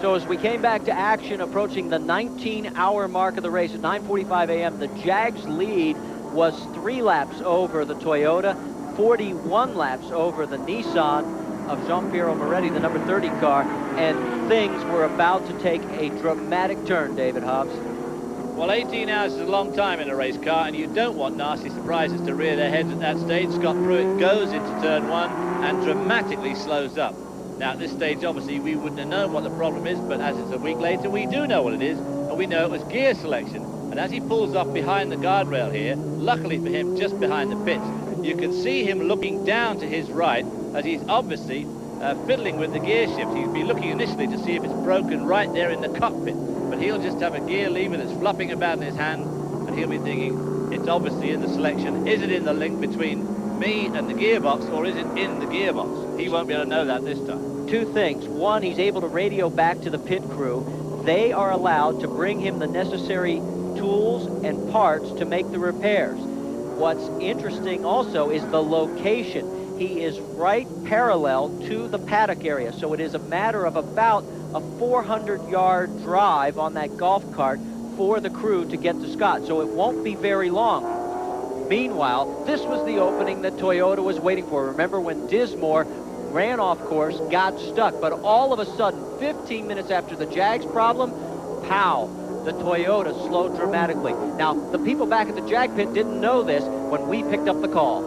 So as we came back to action, approaching the 19-hour mark of the race at 9:45 a.m., the Jag's lead was 3 laps over the Toyota, 41 laps over the Nissan of Jean-Pierre Moretti, the number 30 car, and things were about to take a dramatic turn, David Hobbs. Well, 18 hours is a long time in a race car, and you don't want nasty surprises to rear their heads at that stage. Scott Pruitt goes into turn 1 and dramatically slows up. Now, at this stage, obviously, we wouldn't have known what the problem is, but as it's a week later, we do know what it is, and we know it was gear selection. And as he pulls off behind the guardrail here, luckily for him, just behind the pits, you can see him looking down to his right as he's obviously fiddling with the gear shift. He'd be looking initially to see if it's broken right there in the cockpit, but he'll just have a gear lever that's flopping about in his hand, and he'll be thinking, it's obviously in the selection. Is it in the link between me and the gearbox, or is it in the gearbox? He won't be able to know that this time. 2 things. One, he's able to radio back to the pit crew. They are allowed to bring him the necessary tools and parts to make the repairs. What's interesting also is the location. He is right parallel to the paddock area, so it is a matter of about a 400-yard drive on that golf cart for the crew to get to Scott, so it won't be very long. Meanwhile, this was the opening that Toyota was waiting for. Remember when Dismore ran off course, got stuck, but all of a sudden, 15 minutes after the Jags problem, pow, the Toyota slowed dramatically. Now, the people back at the Jag pit didn't know this when we picked up the call.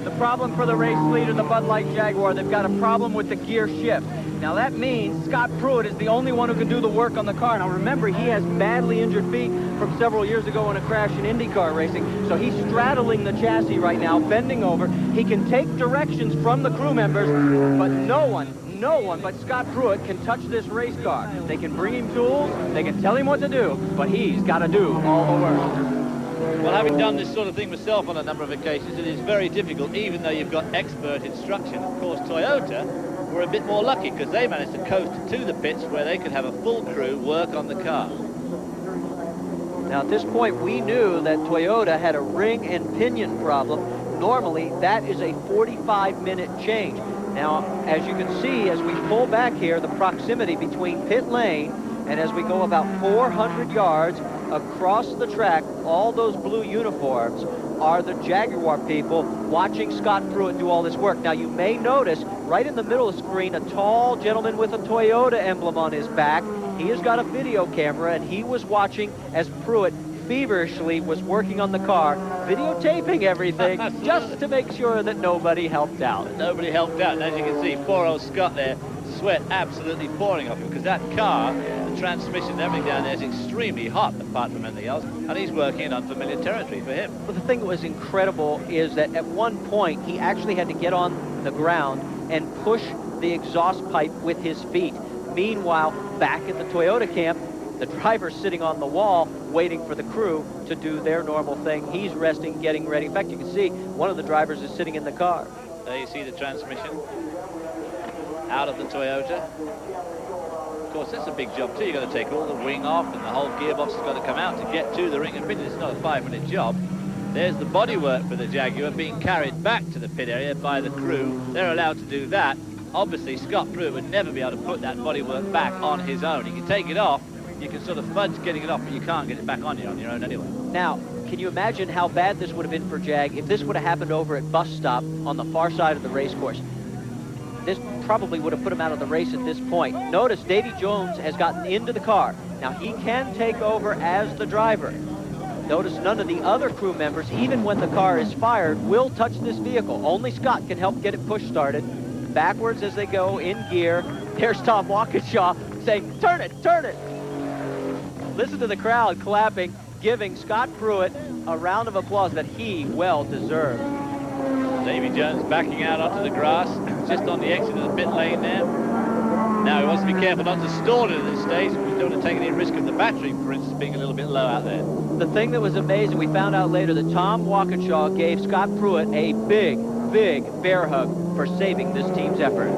The problem for the race leader, the Bud Light Jaguar, they've got a problem with the gear shift. Now that means Scott Pruitt is the only one who can do the work on the car. Now remember, he has badly injured feet from several years ago in a crash in IndyCar racing. So he's straddling the chassis right now, bending over. He can take directions from the crew members, but no one but Scott Pruitt can touch this race car. They can bring him tools, they can tell him what to do, but he's got to do all the work. Well, having done this sort of thing myself on a number of occasions, it is very difficult, even though you've got expert instruction. Of course, Toyota were a bit more lucky because they managed to coast to the pits where they could have a full crew work on the car. Now, at this point, we knew that Toyota had a ring and pinion problem. Normally, that is a 45-minute change. Now, as you can see, as we pull back here, the proximity between pit lane and as we go about 400 yards across the track, all those blue uniforms are the Jaguar people watching Scott Pruitt do all this work. Now, you may notice right in the middle of the screen, a tall gentleman with a Toyota emblem on his back. He has got a video camera, and he was watching as Pruitt feverishly was working on the car, videotaping everything just to make sure that nobody helped out. Nobody helped out, and as you can see, poor old Scott there, sweat absolutely pouring off him, because that car, the transmission and everything down there is extremely hot apart from anything else, and he's working in unfamiliar territory for him. But the thing that was incredible is that at one point he actually had to get on the ground and push the exhaust pipe with his feet. Meanwhile, back at the Toyota camp, the driver's sitting on the wall waiting for the crew to do their normal thing. He's resting, getting ready. In fact, you can see one of the drivers is sitting in the car. There you see the transmission out of the Toyota. Of course, that's a big job too. You've got to take all the wing off, and the whole gearbox has got to come out to get to the ring and pinion. It's not a 5-minute job. There's the bodywork for the Jaguar being carried back to the pit area by the crew. They're allowed to do that. Obviously, Scott Pruitt would never be able to put that bodywork back on his own. He can take it off, you can sort of fudge getting it off, but you can't get it back on your own anyway. Now, can you imagine how bad this would have been for Jag if this would have happened over at Bus Stop on the far side of the race course? This probably would have put him out of the race at this point. Notice Davy Jones has gotten into the car. Now, he can take over as the driver. Notice none of the other crew members, even when the car is fired, will touch this vehicle. Only Scott can help get it push started. Backwards as they go in gear. There's Tom Waukesha saying, "Turn it, turn it." Listen to the crowd clapping, giving Scott Pruitt a round of applause that he well deserved. Davy Jones backing out onto the grass, just on the exit of the pit lane there. Now he wants to be careful not to stall it at this stage. We don't want to take any risk of the battery, for instance, being a little bit low out there. The thing that was amazing, we found out later that Tom Waukesha gave Scott Pruitt a big, big bear hug for saving this team's effort.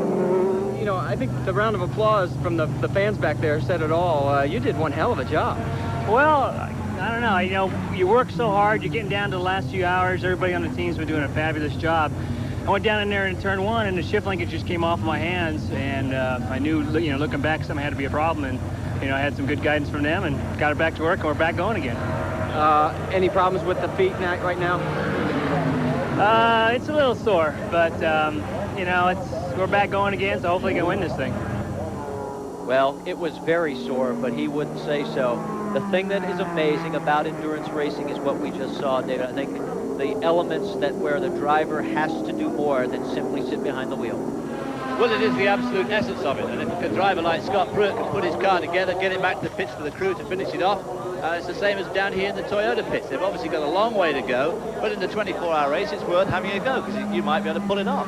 You know, I think the round of applause from the fans back there said it all. You did one hell of a job. Well, I don't know. You know, you work so hard. You're getting down to the last few hours. Everybody on the team's been doing a fabulous job. I went down in there in turn 1, and the shift linkage just came off my hands, and I knew, you know, looking back, something had to be a problem, and, you know, I had some good guidance from them and got it back to work, and we're back going again. Any problems with the feet right now? It's a little sore, but, you know, we're back going again, so hopefully we can win this thing. Well, it was very sore, but he wouldn't say so. The thing that is amazing about endurance racing is what we just saw, David. I think the elements where the driver has to do more than simply sit behind the wheel. Well, it is the absolute essence of it, and if a driver like Scott Pruitt can put his car together, get it back to the pits for the crew to finish it off, it's the same as down here in the Toyota pits. They've obviously got a long way to go, but in the 24-hour race, it's worth having a go, because you might be able to pull it off.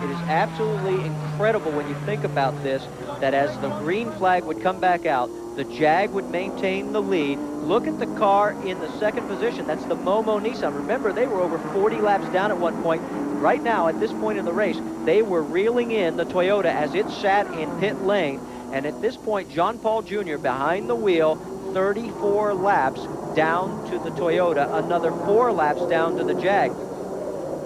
It is absolutely incredible when you think about this, that as the green flag would come back out, the Jag would maintain the lead. Look at the car in the second position. That's the Momo Nissan. Remember, they were over 40 laps down at one point. Right now, at this point in the race, they were reeling in the Toyota as it sat in pit lane. And at this point, John Paul Jr. behind the wheel, 34 laps down to the Toyota, another 4 laps down to the Jag.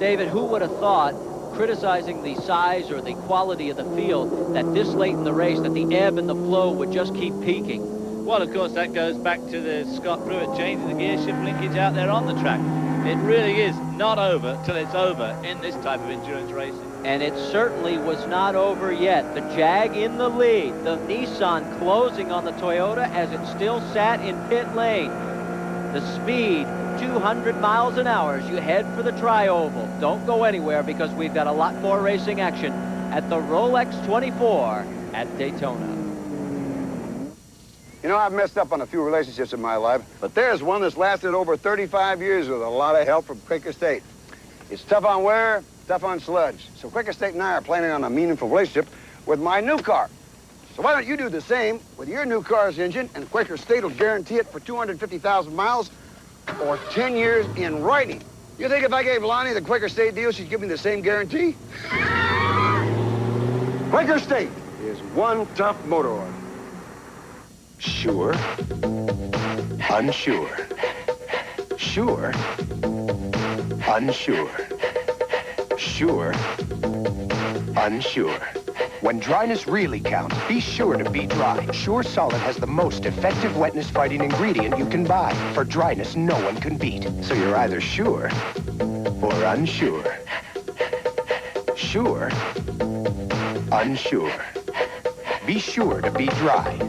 David, who would have thought, criticizing the size or the quality of the field, that this late in the race, that the ebb and the flow would just keep peaking? Well, of course, that goes back to the Scott Pruitt changing the gear shift linkage out there on the track. It really is not over till it's over in this type of endurance racing. And it certainly was not over yet. The Jag in the lead, the Nissan closing on the Toyota as it still sat in pit lane. The speed, 200 miles an hour as you head for the tri-oval. Don't go anywhere, because we've got a lot more racing action at the Rolex 24 at Daytona. You know, I've messed up on a few relationships in my life, but there's one that's lasted over 35 years with a lot of help from Quaker State. It's tough on wear, tough on sludge. So Quaker State and I are planning on a meaningful relationship with my new car. So why don't you do the same with your new car's engine, and Quaker State will guarantee it for 250,000 miles or 10 years in writing. You think if I gave Lonnie the Quaker State deal, she'd give me the same guarantee? Quaker State is one tough motor oil. Sure. Unsure. Sure. Unsure. Sure. Unsure. When dryness really counts, be sure to be dry. Sure Solid has the most effective wetness-fighting ingredient you can buy. For dryness no one can beat. So you're either sure or unsure. Sure. Unsure. Be sure to be dry.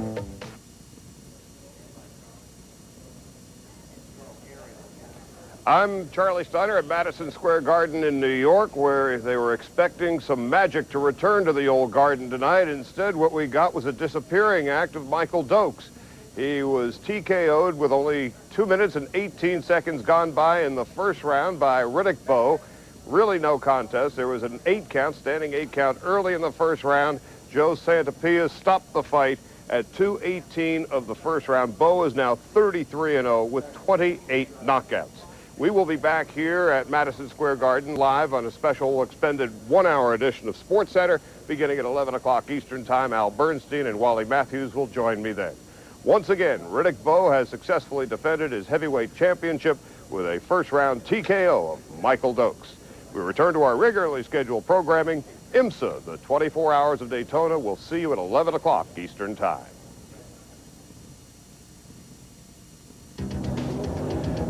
I'm Charlie Steiner at Madison Square Garden in New York, where they were expecting some magic to return to the old garden tonight. Instead, what we got was a disappearing act of Michael Dokes. He was TKO'd with only 2 minutes and 18 seconds gone by in the first round by Riddick Bowe. Really no contest. There was an 8 count, standing 8 count early in the first round. Joe Santapia stopped the fight at 2:18 of the first round. Bowe is now 33-0 with 28 knockouts. We will be back here at Madison Square Garden live on a special expended 1-hour edition of Sports Center beginning at 11 o'clock Eastern Time. Al Bernstein and Wally Matthews will join me then. Once again, Riddick Bowe has successfully defended his heavyweight championship with a first-round TKO of Michael Dokes. We return to our regularly scheduled programming. IMSA, the 24 Hours of Daytona, will see you at 11 o'clock Eastern Time.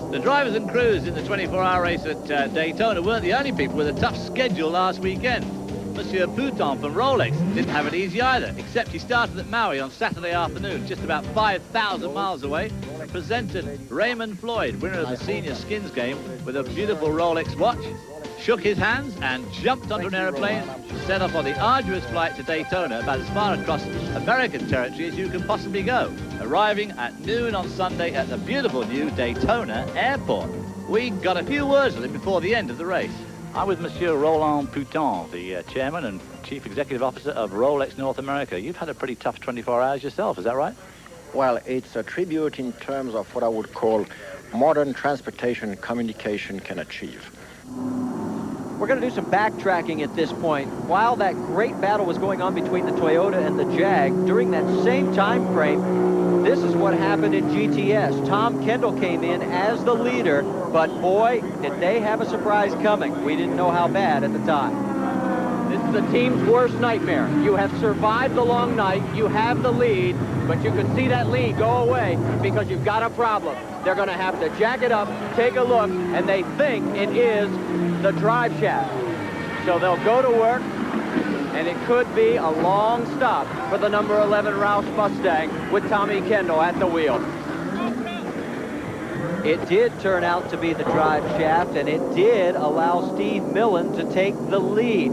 The drivers and crews in the 24-hour race at Daytona weren't the only people with a tough schedule last weekend. Monsieur Pouton from Rolex didn't have it easy either, except he started at Maui on Saturday afternoon, just about 5,000 miles away, and presented Raymond Floyd, winner of the senior skins game, with a beautiful Rolex watch, shook his hands and jumped onto an aeroplane and set off on the arduous flight to Daytona, about as far across American territory as you can possibly go, arriving at noon on Sunday at the beautiful new Daytona Airport. We got a few words with him before the end of the race. I'm with Monsieur Roland Pouton, the chairman and chief executive officer of Rolex North America. You've had a pretty tough 24 hours yourself, is that right? Well, it's a tribute in terms of what I would call modern transportation communication can achieve. We're going to do some backtracking at this point. While that great battle was going on between the Toyota and the Jag, during that same time frame, this is what happened in GTS. Tom Kendall came in as the leader, but boy, did they have a surprise coming. We didn't know how bad at the time. the team's worst nightmare. You have survived the long night, you have the lead, but you can see that lead go away because you've got a problem. They're going to have to jack it up, take a look, and they think it is the drive shaft. So they'll go to work, and it could be a long stop for the number 11 Roush Mustang with Tommy Kendall at the wheel. It did turn out to be the drive shaft, and it did allow Steve Millen to take the lead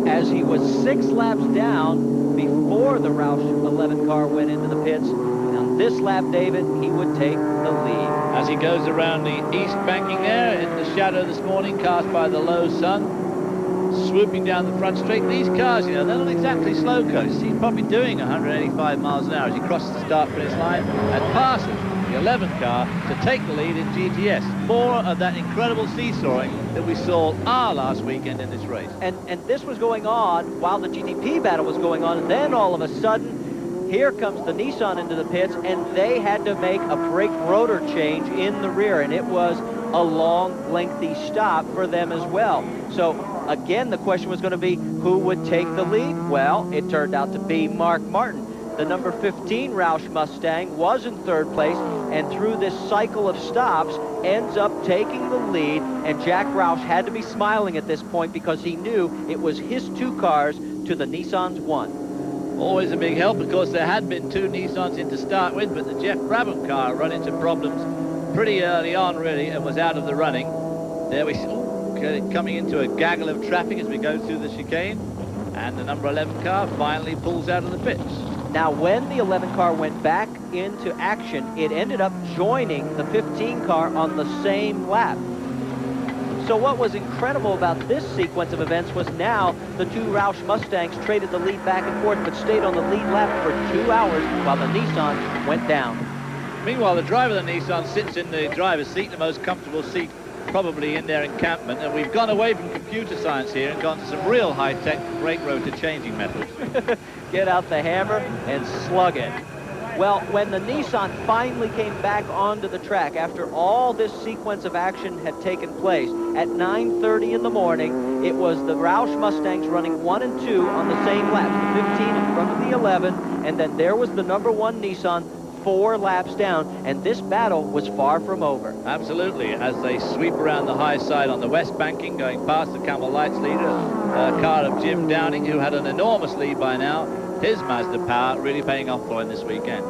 as he was 6 laps down before the Roush 11 car went into the pits. On this lap, David, he would take the lead. As he goes around the east banking there in the shadow this morning, cast by the low sun, swooping down the front straight. These cars, you know, they're not exactly slow cars. He's probably doing 185 miles an hour as he crosses the start finish line and passes the 11th car to take the lead in GTS. More of that incredible seesawing that we saw last weekend in this race. And this was going on while the GTP battle was going on, and then all of a sudden, here comes the Nissan into the pits, and they had to make a brake rotor change in the rear, and it was a long, lengthy stop for them as well. So, again, the question was going to be who would take the lead? Well, it turned out to be Mark Martin. The number 15 Roush Mustang was in 3rd place, and through this cycle of stops, ends up taking the lead, and Jack Roush had to be smiling at this point because he knew it was his 2 cars to the Nissan's 1. Always a big help, because there had been 2 Nissans in to start with, but the Jeff Brabham car ran into problems pretty early on, really, and was out of the running. There we see, coming into a gaggle of traffic as we go through the chicane, and the number 11 car finally pulls out of the pits. Now, when the 11 car went back into action, it ended up joining the 15 car on the same lap. So what was incredible about this sequence of events was now the 2 Roush Mustangs traded the lead back and forth, but stayed on the lead lap for 2 hours while the Nissan went down. Meanwhile, the driver of the Nissan sits in the driver's seat, the most comfortable seat probably in their encampment, and we've gone away from computer science here and gone to some real high-tech brake rotor changing methods. Get out the hammer and slug it. Well, when the Nissan finally came back onto the track after all this sequence of action had taken place, at 9:30 in the morning, it was the Roush Mustangs running 1 and 2 on the same laps, the 15 in front of the 11, and then there was the number 1 Nissan 4 laps down, and this battle was far from over. Absolutely, as they sweep around the high side on the west banking, going past the Camel Lights leader, car of Jim Downing, who had an enormous lead by now. His Mazda power really paying off for him this weekend.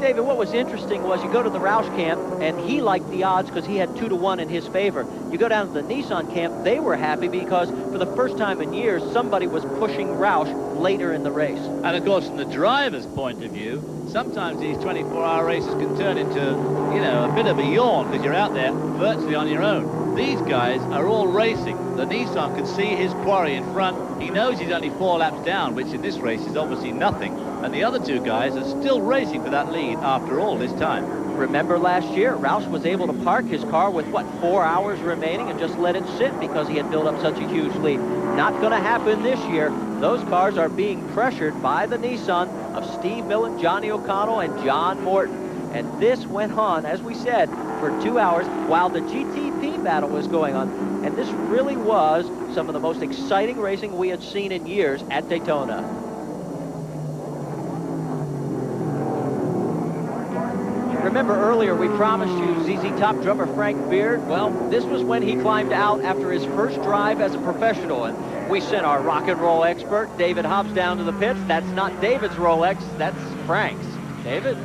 David, what was interesting was you go to the Roush camp, and he liked the odds because he had 2 to 1 in his favor. You go down to the Nissan camp, they were happy because for the first time in years, somebody was pushing Roush later in the race. And of course, from the driver's point of view, sometimes these 24-hour races can turn into, you know, a bit of a yawn because you're out there virtually on your own. These guys are all racing. The Nissan can see his quarry in front. He knows he's only 4 laps down, which in this race is obviously nothing. And the other 2 guys are still racing for that lead after all this time. Remember last year, Roush was able to park his car with, what, 4 hours remaining and just let it sit because he had built up such a huge lead. Not going to happen this year. Those cars are being pressured by the Nissan of Steve Millen, Johnny O'Connell, and John Morton. And this went on, as we said, for 2 hours while the GTP battle was going on. And this really was some of the most exciting racing we had seen in years at Daytona. Remember earlier we promised you ZZ Top drummer Frank Beard? Well, this was when he climbed out after his first drive as a professional, and we sent our rock and roll expert, David Hobbs, down to the pits. That's not David's Rolex, that's Frank's. David?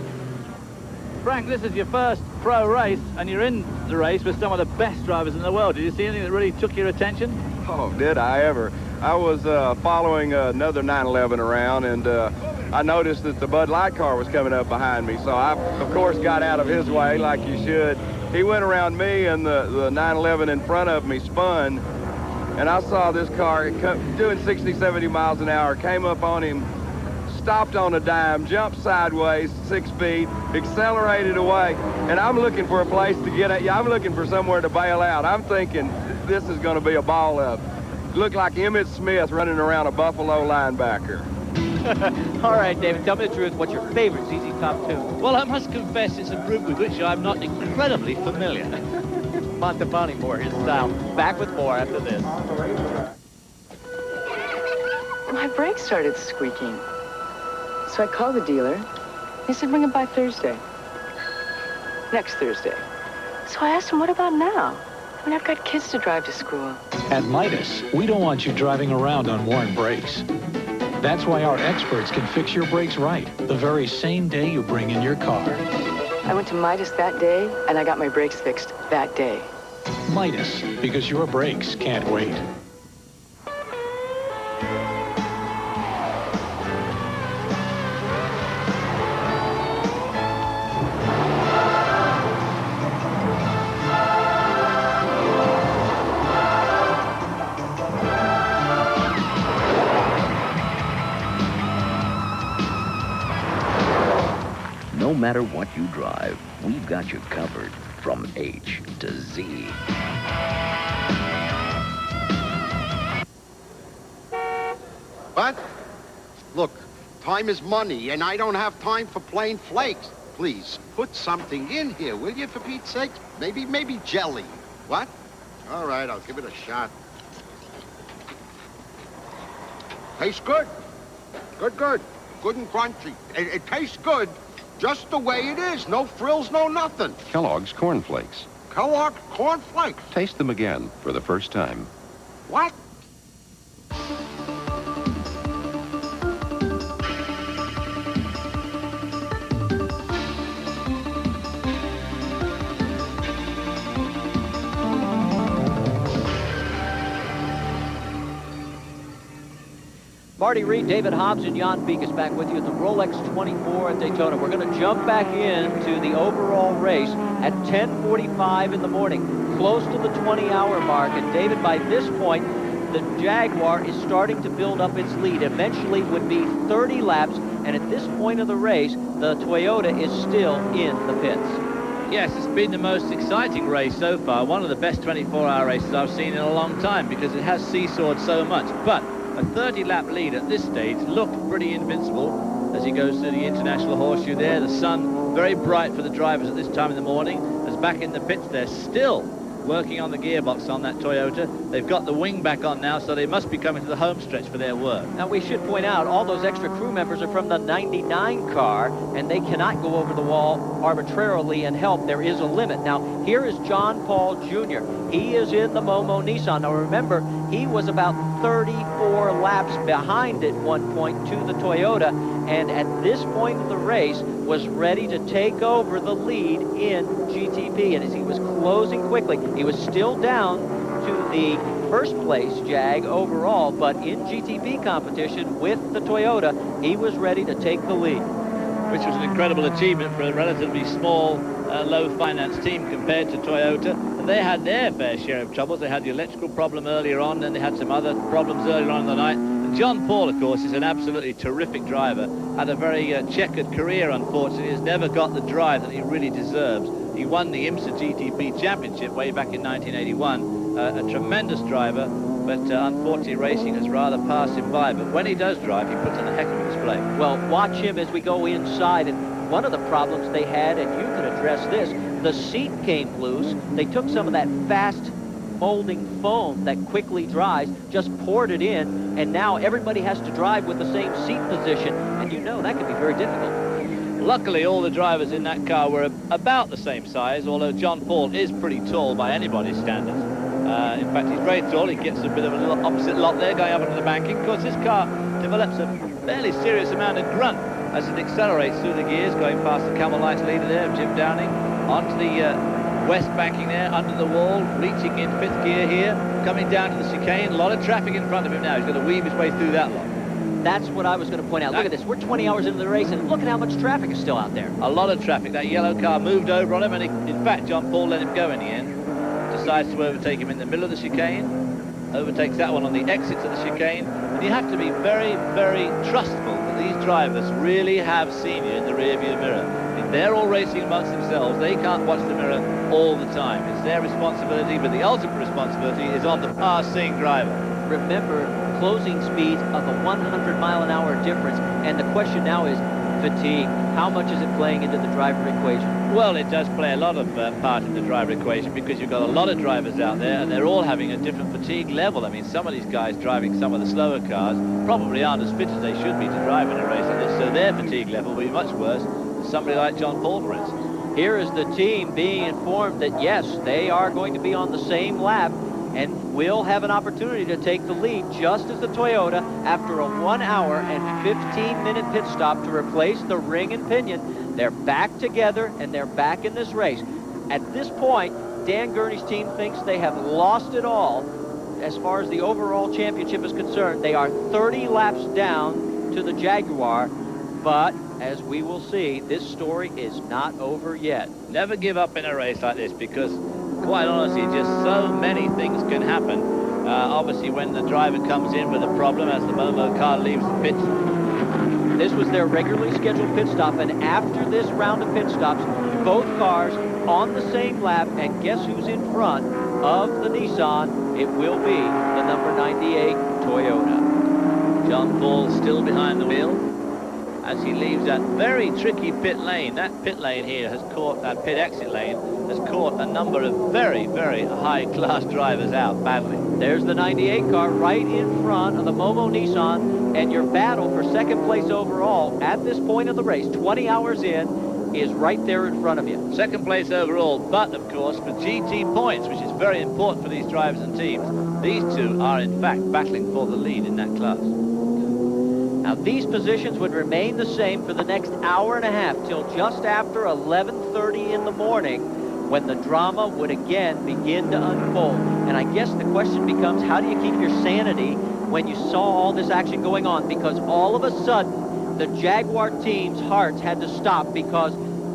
Frank, this is your first pro race, and you're in the race with some of the best drivers in the world. Did you see anything that really took your attention? Oh, did I ever? I was following another 911 around, and I noticed that the Bud Light car was coming up behind me, so I, of course, got out of his way like you should. He went around me, and the 911 in front of me spun, and I saw this car doing 60, 70 miles an hour, came up on him, stopped on a dime, jumped sideways 6 feet, accelerated away, and I'm looking for a place to get at. I'm looking for somewhere to bail out. I'm thinking this is going to be a ball up. Looked like Emmitt Smith running around a Buffalo linebacker. All right, David, tell me the truth. What's your favorite ZZ Top tune? Well, I must confess it's a group with which I'm not incredibly familiar. Montepani more his style. Back with more after this. My brakes started squeaking. So I called the dealer. He said, bring them by Thursday. Next Thursday. So I asked him, what about now? I mean, I've got kids to drive to school. At Midas, we don't want you driving around on worn brakes. That's why our experts can fix your brakes right the very same day you bring in your car. I went to Midas that day, and I got my brakes fixed that day. Midas, because your brakes can't wait. No matter what you drive, we've got you covered from H to Z. What? Look, time is money, and I don't have time for plain flakes. Please, put something in here, will you, for Pete's sake? Maybe jelly. What? All right, I'll give it a shot. Tastes good. Good. Good and crunchy. It tastes good. Just the way it is. No frills, no nothing. Kellogg's Corn Flakes. Kellogg's Corn Flakes. Taste them again for the first time. What? Marty Reed, David Hobbs, and Jan Beekes back with you at the Rolex 24 at Daytona. We're going to jump back into the overall race at 10:45 in the morning, close to the 20-hour mark. And David, by this point, the Jaguar is starting to build up its lead. Eventually would be 30 laps, and at this point of the race, the Toyota is still in the pits. Yes, it's been the most exciting race so far. One of the best 24-hour races I've seen in a long time because it has seesawed so much. But a 30-lap lead at this stage looked pretty invincible as he goes through the International Horseshoe there. The sun very bright for the drivers at this time in the morning. As back in the pits, they're still working on the gearbox on that Toyota. They've got the wing back on now, so they must be coming to the home stretch for their work. Now, we should point out all those extra crew members are from the 99 car, and they cannot go over the wall arbitrarily and help. There is a limit. Now, here is John Paul Jr. He is in the Momo Nissan. Now, remember, he was about 34 laps behind at one point to the Toyota, and at this point of the race was ready to take over the lead in GTP. And as he was closing quickly, he was still down to the first place Jag overall, but in GTP competition with the Toyota, he was ready to take the lead. Which was an incredible achievement for a relatively small, low finance team compared to Toyota. And they had their fair share of troubles. They had the electrical problem earlier on, then they had some other problems earlier on in the night. And John Paul, of course, is an absolutely terrific driver. Had a very checkered career, unfortunately. Has never got the drive that he really deserves. He won the IMSA GTP Championship way back in 1981. A tremendous driver, but unfortunately racing has rather passed him by. But when he does drive, he puts on a heck of a display. Well, watch him as we go inside. And one of the problems they had, and you can address this, the seat came loose. They took some of that fast molding foam that quickly dries, just poured it in, and now everybody has to drive with the same seat position. And you know that can be very difficult. Luckily, all the drivers in that car were about the same size, although John Paul is pretty tall by anybody's standards. In fact, he's very tall. He gets a bit of a little opposite lot there going up into the banking. Of course, this car develops a fairly serious amount of grunt as it accelerates through the gears, going past the Camel Lights leader there, Jim Downing, onto the west banking there, under the wall, reaching in fifth gear here, coming down to the chicane. A lot of traffic in front of him now. He's going to weave his way through that lot. That's what I was going to point out. Look at this. We're 20 hours into the race, and look at how much traffic is still out there. A lot of traffic. That yellow car moved over on him, and in fact, John Paul let him go in the end. Decides to overtake him in the middle of the chicane. Overtakes that one on the exits of the chicane. And you have to be very, very trustful that these drivers really have seen you in the rearview mirror. If they're all racing amongst themselves, they can't watch the mirror all the time. It's their responsibility, but the ultimate responsibility is on the passing driver. Remember, closing speeds of a 100-mile-an-hour difference, and the question now is, fatigue. How much is it playing into the driver equation? Well, it does play a lot of part in the driver equation, because you've got a lot of drivers out there and they're all having a different fatigue level. I mean, some of these guys driving some of the slower cars probably aren't as fit as they should be to drive in a race like this, so their fatigue level will be much worse than somebody like John Paul, for instance. Here is the team being informed that, yes, they are going to be on the same lap and will have an opportunity to take the lead, just as the Toyota, after a 1 hour and 15-minute pit stop to replace the ring and pinion. They're back together and they're back in this race. At this point, Dan Gurney's team thinks they have lost it all as far as the overall championship is concerned. They are 30 laps down to the Jaguar, but as we will see, this story is not over yet. Never give up in a race like this, because quite honestly, just so many things can happen. Obviously, when the driver comes in with a problem as the Momo car leaves the pit. This was their regularly scheduled pit stop, and after this round of pit stops, both cars on the same lap, and guess who's in front of the Nissan? It will be the number 98 Toyota. John Paul still behind the wheel as he leaves that very tricky pit lane. That pit lane here has caught, that pit exit lane has caught a number of very, very high-class drivers out badly. There's the 98 car right in front of the Momo Nissan, and your battle for second place overall at this point of the race, 20 hours in, is right there in front of you. Second place overall, but of course for GT points, which is very important for these drivers and teams, these two are in fact battling for the lead in that class. Now, these positions would remain the same for the next hour and a half till just after 11:30 in the morning, when the drama would again begin to unfold. And I guess the question becomes, how do you keep your sanity when you saw all this action going on? Because all of a sudden, the Jaguar team's hearts had to stop, because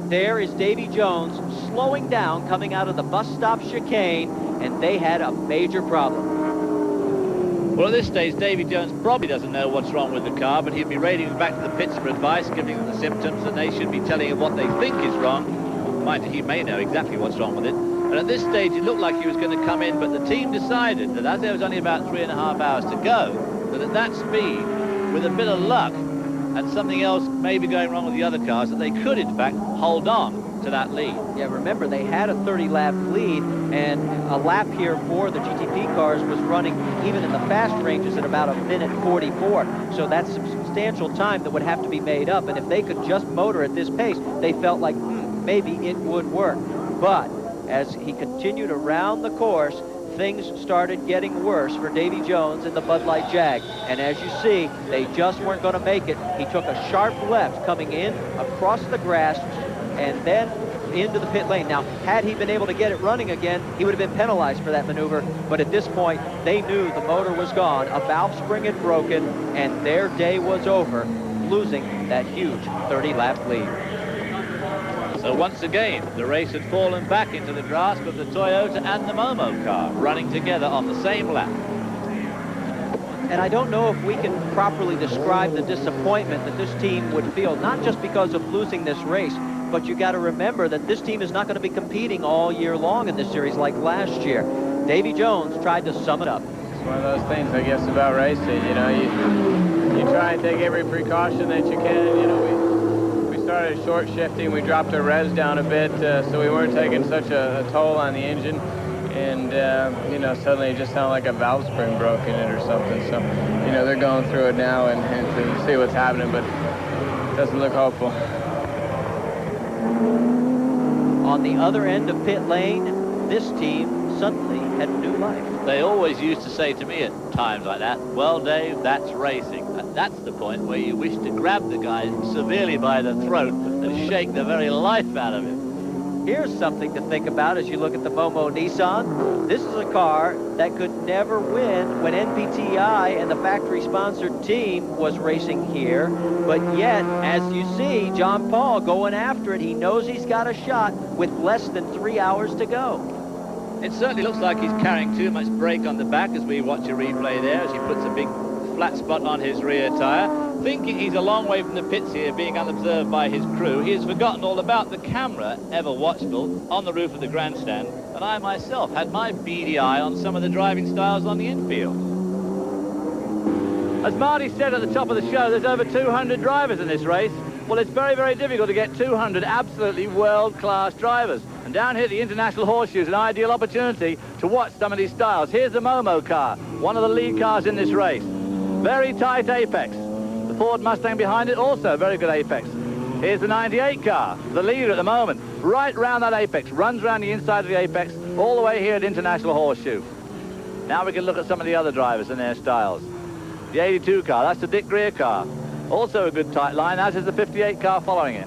there is Davy Jones slowing down coming out of the bus stop chicane, and they had a major problem. Well, at this stage, Davy Jones probably doesn't know what's wrong with the car, but he'll be radioing back to the pits for advice, giving them the symptoms, and they should be telling him what they think is wrong. Mind you, he may know exactly what's wrong with it. And at this stage, it looked like he was going to come in, but the team decided that as there was only about 3.5 hours to go, that at that speed, with a bit of luck, and something else may be going wrong with the other cars, that they could, in fact, hold on to that lead. Yeah, remember, they had a 30-lap lead, and a lap here for the GTP cars was running, even in the fast ranges, at about 1:44. So that's some substantial time that would have to be made up, and if they could just motor at this pace, they felt like, maybe it would work. But as he continued around the course, things started getting worse for Davy Jones in the Bud Light Jag. And as you see, they just weren't going to make it. He took a sharp left coming in across the grass and then into the pit lane. Now, had he been able to get it running again, he would have been penalized for that maneuver. But at this point, they knew the motor was gone. A valve spring had broken, and their day was over, losing that huge 30-lap lead. So once again, the race had fallen back into the grasp of the Toyota and the Momo car, running together on the same lap. And I don't know if we can properly describe the disappointment that this team would feel, not just because of losing this race, but you got to remember that this team is not going to be competing all year long in this series like last year. Davy Jones tried to sum it up. It's one of those things, I guess, about racing. You know, you try and take every precaution that you can. You know, we started short shifting. We dropped our revs down a bit, so we weren't taking such a toll on the engine. And, you know, suddenly it just sounded like a valve spring broke in it or something. So, you know, they're going through it now and to see what's happening, but it doesn't look hopeful. On the other end of pit lane, this team suddenly had new life. They always used to say to me at times like that, well, Dave, that's racing. And that's the point where you wish to grab the guy severely by the throat and shake the very life out of him. Here's something to think about as you look at the Momo Nissan. This is a car that could never win when NPTI and the factory-sponsored team was racing here. But yet, as you see, John Paul going after it. He knows he's got a shot with less than 3 hours to go. It certainly looks like he's carrying too much brake on the back as we watch a replay there, as he puts a big flat spot on his rear tire. Thinking he's a long way from the pits here, being unobserved by his crew, he has forgotten all about the camera, ever watchful, on the roof of the grandstand, and I myself had my beady eye on some of the driving styles on the infield. As Marty said at the top of the show, there's over 200 drivers in this race. Well, it's very, very difficult to get 200 absolutely world-class drivers. And down here at the International Horseshoe is an ideal opportunity to watch some of these styles. Here's the Momo car, one of the lead cars in this race. Very tight apex. The Ford Mustang behind it, also very good apex. Here's the 98 car, the leader at the moment. Right round that apex, runs around the inside of the apex, all the way here at International Horseshoe. Now we can look at some of the other drivers and their styles. The 82 car, that's the Dick Greer car. Also a good tight line, as is the 58 car following it.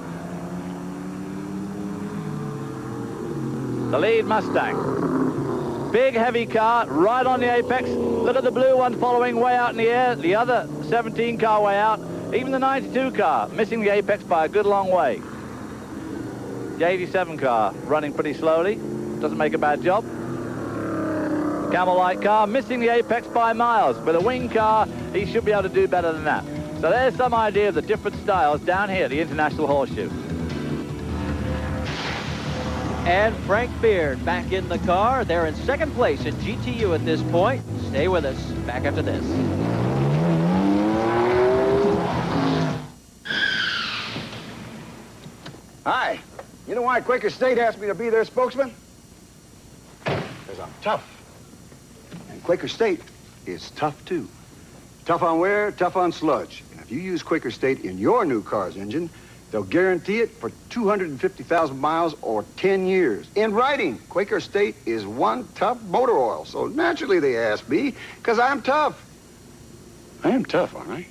The lead Mustang. Big, heavy car, right on the apex. Look at the blue one following way out in the air. The other 17 car way out. Even the 92 car, missing the apex by a good long way. The 87 car, running pretty slowly. Doesn't make a bad job. The Camel light car, missing the apex by miles. With a wing car, he should be able to do better than that. So there's some idea of the different styles down here at the International Horseshoe. And Frank Beard back in the car. They're in second place in GTU at this point. Stay with us. Back after this. Hi. You know why Quaker State asked me to be their spokesman? Because I'm tough. And Quaker State is tough, too. Tough on wear, tough on sludge. And if you use Quaker State in your new car's engine, they'll guarantee it for 250,000 miles or 10 years. In writing, Quaker State is one tough motor oil. So naturally they asked me, because I'm tough. I am tough, aren't I?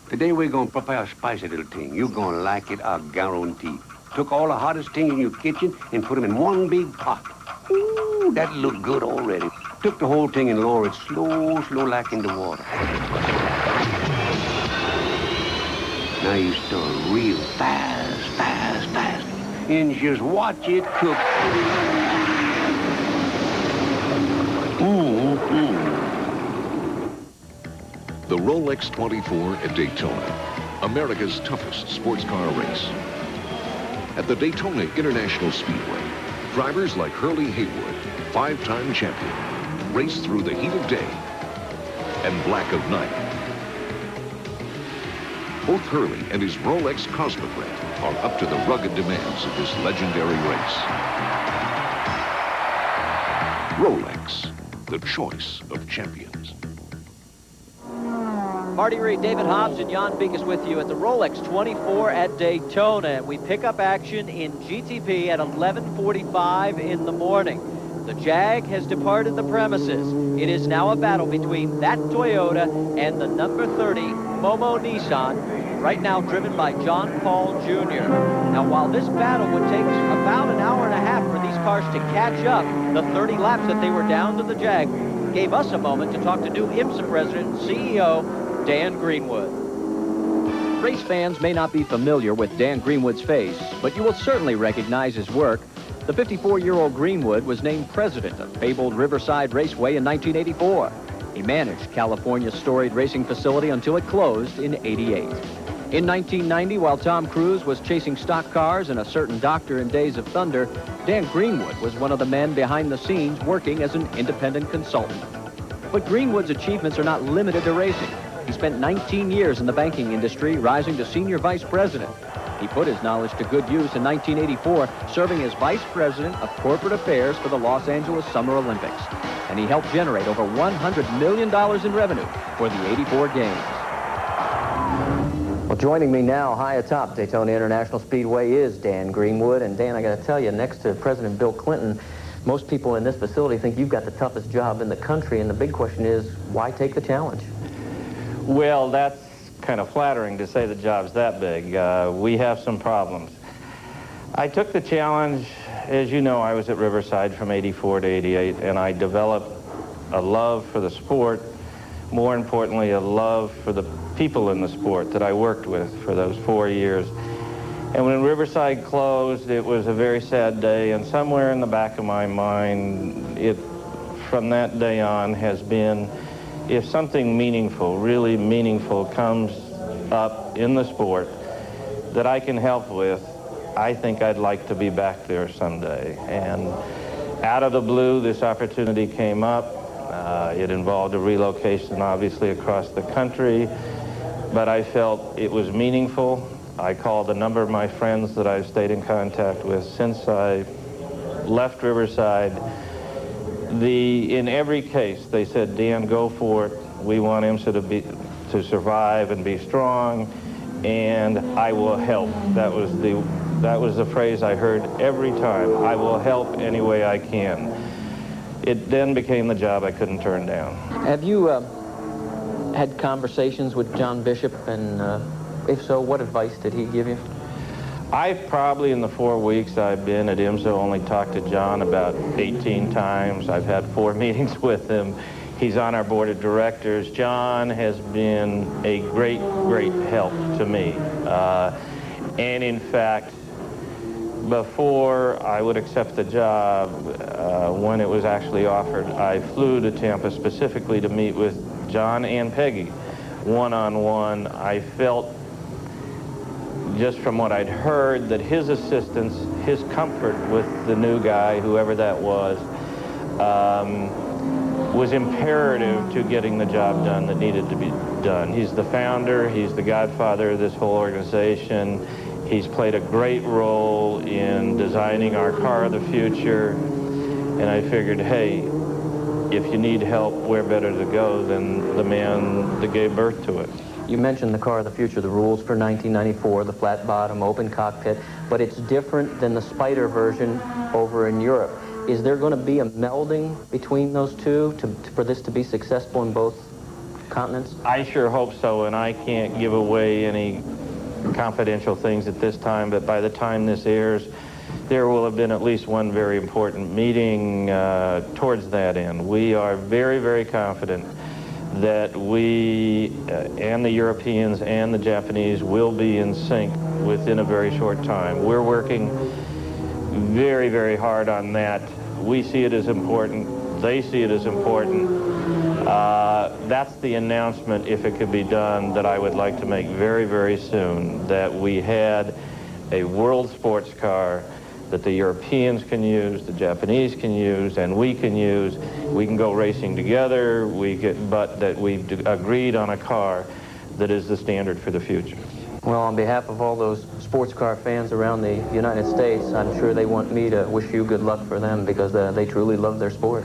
Today we're gonna prepare a spicy little thing. You're gonna like it, I guarantee. Took all the hottest things in your kitchen and put them in one big pot. Ooh, that looked good already. Took the whole thing and lowered it slow, slow like in the water. Now you stir real fast, fast, fast. And just watch it cook. The Rolex 24 at Daytona, America's toughest sports car race. At the Daytona International Speedway, drivers like Hurley Haywood, 5-time champion, race through the heat of day and black of night. Both Hurley and his Rolex Cosmograt are up to the rugged demands of this legendary race. Rolex, the choice of champions. Marty Reed, David Hobbs, and Jan Beekes with you at the Rolex 24 at Daytona. We pick up action in GTP at 11:45 in the morning. The Jag has departed the premises. It is now a battle between that Toyota and the number 30 Momo Nissan, right now driven by John Paul Jr. Now, while this battle would take about an hour and a half for these cars to catch up, the 30 laps that they were down to the Jag gave us a moment to talk to new IMSA president and CEO, Dan Greenwood. Race fans may not be familiar with Dan Greenwood's face, but you will certainly recognize his work. The 54-year-old Greenwood was named president of fabled Riverside Raceway in 1984. He managed California's storied racing facility until it closed in '88. In 1990, while Tom Cruise was chasing stock cars and a certain doctor in Days of Thunder, Dan Greenwood was one of the men behind the scenes working as an independent consultant. But Greenwood's achievements are not limited to racing. He spent 19 years in the banking industry, rising to senior vice president. He put his knowledge to good use in 1984, serving as vice president of corporate affairs for the Los Angeles Summer Olympics. And he helped generate over $100 million in revenue for the '84 Games. Well, joining me now, high atop Daytona International Speedway, is Dan Greenwood. And Dan, I got to tell you, next to President Bill Clinton, most people in this facility think you've got the toughest job in the country. And the big question is, why take the challenge? Well, that's kind of flattering to say the job's that big. We have some problems. I took the challenge. As you know, I was at Riverside from '84 to '88, and I developed a love for the sport, more importantly, a love for the people in the sport that I worked with for those 4 years. And when Riverside closed, it was a very sad day, and somewhere in the back of my mind, it, from that day on, has been, if something meaningful, really meaningful, comes up in the sport that I can help with, I think I'd like to be back there someday. And out of the blue, this opportunity came up. It involved a relocation, obviously, across the country, but I felt it was meaningful. I called a number of my friends that I've stayed in contact with since I left Riverside. In every case, they said, Dan, go for it. We want IMSA to survive and be strong, and I will help. That was the phrase I heard every time. I will help any way I can. It then became the job I couldn't turn down. Have you had conversations with John Bishop, and if so, what advice did he give you? I've probably, in the 4 weeks I've been at IMSA, only talked to John about 18 times. I've had 4 meetings with him. He's on our board of directors. John has been a great, great help to me. And in fact, before I would accept the job, when it was actually offered, I flew to Tampa specifically to meet with John and Peggy one-on-one. I felt, just from what I'd heard, that his assistance, his comfort with the new guy, whoever that was imperative to getting the job done that needed to be done. He's the founder, he's the godfather of this whole organization. He's played a great role in designing our car of the future, and I figured, hey, if you need help, where better to go than the man that gave birth to it. You mentioned the car of the future, the rules for 1994, the flat bottom, open cockpit, but it's different than the Spider version over in Europe. Is there going to be a melding between those two for this to be successful in both continents? I sure hope so, and I can't give away any confidential things at this time, but by the time this airs, there will have been at least one very important meeting towards that end. We are very, very confident that we and the Europeans and the Japanese will be in sync within a very short time. We're working very, very hard on that. We see it as important. They see it as important. That's the announcement, if it could be done, that I would like to make very, very soon, that we had a world sports car that the Europeans can use, the Japanese can use, and we can use. We can go racing together, but that we've agreed on a car that is the standard for the future. Well, on behalf of all those sports car fans around the United States, I'm sure they want me to wish you good luck for them, because they truly love their sport.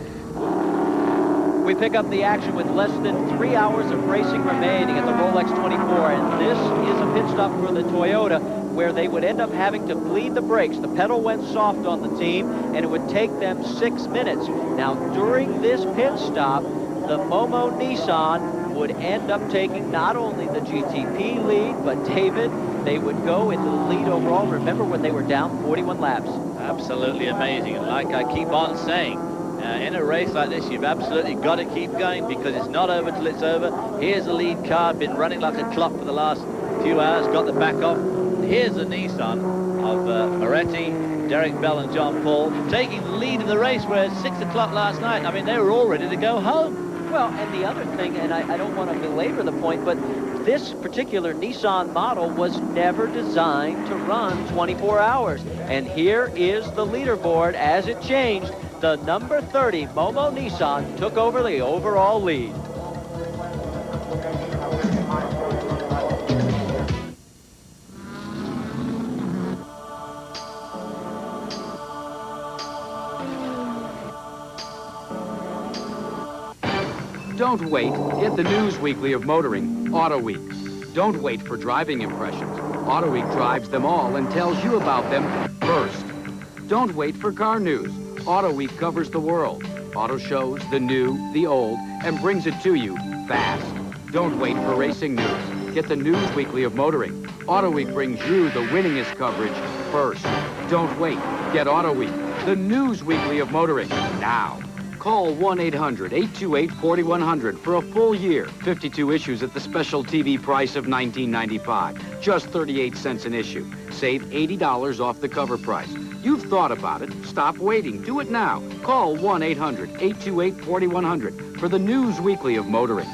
We pick up the action with less than 3 hours of racing remaining at the Rolex 24, and this is a pit stop for the Toyota, where they would end up having to bleed the brakes. The pedal went soft on the team, and it would take them 6 minutes. Now, during this pit stop, the Momo Nissan would end up taking not only the GTP lead, but David, they would go into the lead overall. Remember when they were down 41 laps. Absolutely amazing, and like I keep on saying, in a race like this, you've absolutely got to keep going, because it's not over till it's over. Here's the lead car, been running like a clock for the last few hours, got the back off. Here's the Nissan of Moretti, Derek Bell and John Paul, taking the lead in the race, whereas 6 o'clock last night, I mean, they were all ready to go home. Well, and the other thing, and I don't want to belabor the point, but this particular Nissan model was never designed to run 24 hours. And here is the leaderboard as it changed. The number 30 Momo Nissan took over the overall lead. Don't wait. Get the news weekly of motoring, Auto Week. Don't wait for driving impressions. Auto Week drives them all and tells you about them first. Don't wait for car news. Auto Week covers the world. Auto shows, the new, the old, and brings it to you fast. Don't wait for racing news. Get the news weekly of motoring. Auto Week brings you the winningest coverage first. Don't wait. Get Auto Week, the news weekly of motoring, now. Call 1-800-828-4100 for a full year. 52 issues at the special TV price of $19.95. Just 38 cents an issue. Save $80 off the cover price. You've thought about it. Stop waiting. Do it now. Call 1-800-828-4100 for the news weekly of motoring.